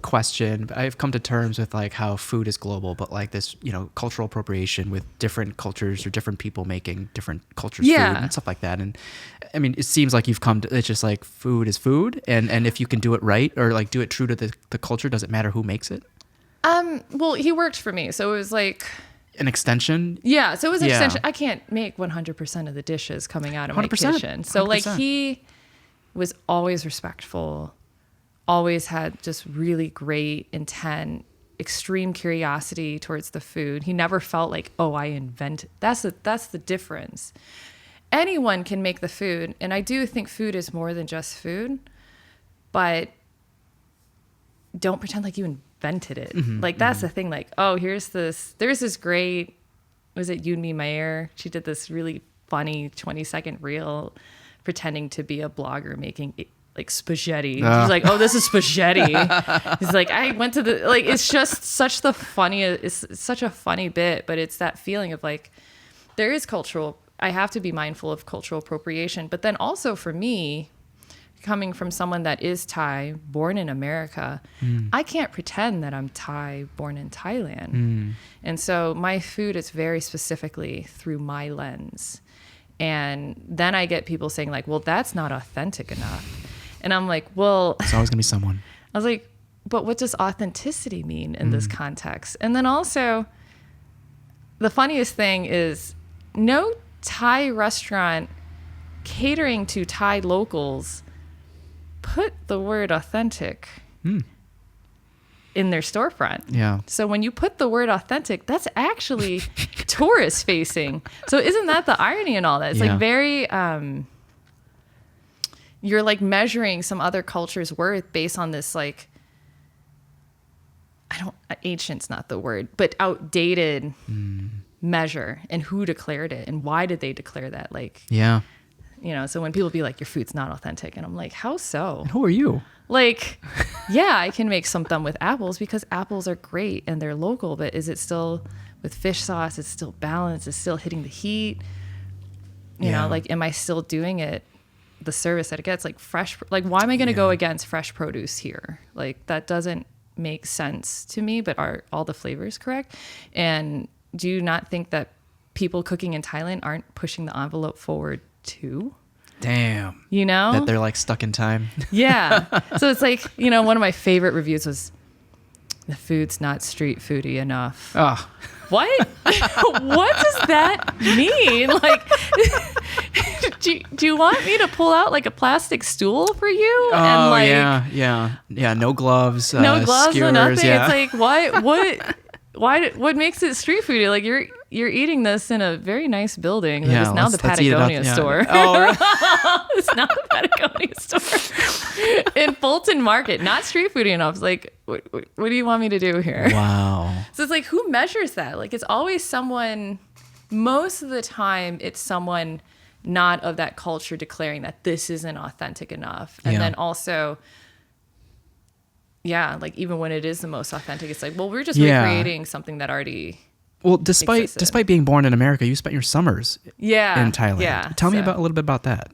question. I've come to terms with like how food is global, but like this, cultural appropriation with different cultures or different people making different cultures food and stuff like that. And I mean, it seems like you've come to, it's just like food is food. And if you can do it right or like do it true to the culture, does it matter who makes it? Well, he worked for me. So it was like an extension. Yeah. So it was an extension. I can't make 100% of the dishes coming out of my kitchen. So 100%. Like he was always respectful, always had just really great intent, extreme curiosity towards the food. He never felt like, oh, I invented. That's the difference. Anyone can make the food. And I do think food is more than just food, but don't pretend like you invented it. Like that's the thing. Like, oh, there's this great, was it You and Me, My Air? She did this really funny 20-second reel pretending to be a blogger making like spaghetti. He's like, oh, this is spaghetti. He's like, I went to the, like, it's just such the funniest, it's such a funny bit, but it's that feeling of like, there is I have to be mindful of cultural appropriation. But then also for me, coming from someone that is Thai, born in America, I can't pretend that I'm Thai, born in Thailand. And so my food is very specifically through my lens. And then I get people saying like, well, that's not authentic enough. And I'm like, well, it's always gonna be someone. I was like, but what does authenticity mean in this context? And then also the funniest thing is no Thai restaurant catering to Thai locals put the word authentic in their storefront. Yeah. So when you put the word authentic, that's actually tourist facing. So isn't that the irony in all that? It's like very, you're like measuring some other culture's worth based on this, like, ancient's not the word, but outdated measure, and who declared it and why did they declare that? Like, so when people be like, your food's not authentic, and I'm like, how so? And who are you? Like, I can make something with apples because apples are great and they're local, but is it still with fish sauce? It's still balanced. It's still hitting the heat. You know, like, am I still doing it? The service that it gets, like fresh, like, why am I going to go against fresh produce here? Like, that doesn't make sense to me, but are all the flavors correct? And do you not think that people cooking in Thailand aren't pushing the envelope forward too? Damn. You know? That they're like stuck in time. Yeah. So it's like, one of my favorite reviews was, the food's not street foodie enough. Oh. What? What does that mean? Like, do you want me to pull out like a plastic stool for you? Oh, and like, yeah. No gloves. No gloves, skewers, no nothing. Yeah. It's like, what makes it street foodie? Like, you're eating this in a very nice building. That is now the Patagonia store. Oh, really? It's now the Patagonia store in Fulton Market. Not street foodie enough. It's like, what do you want me to do here? Wow. So it's like, who measures that? Like, it's always someone. Most of the time, it's someone not of that culture declaring that this isn't authentic enough, and then also. Yeah, like even when it is the most authentic, it's like, well, we're just recreating something that already. Well, despite being born in America, you spent your summers in Thailand. Yeah. Tell me a little bit about that.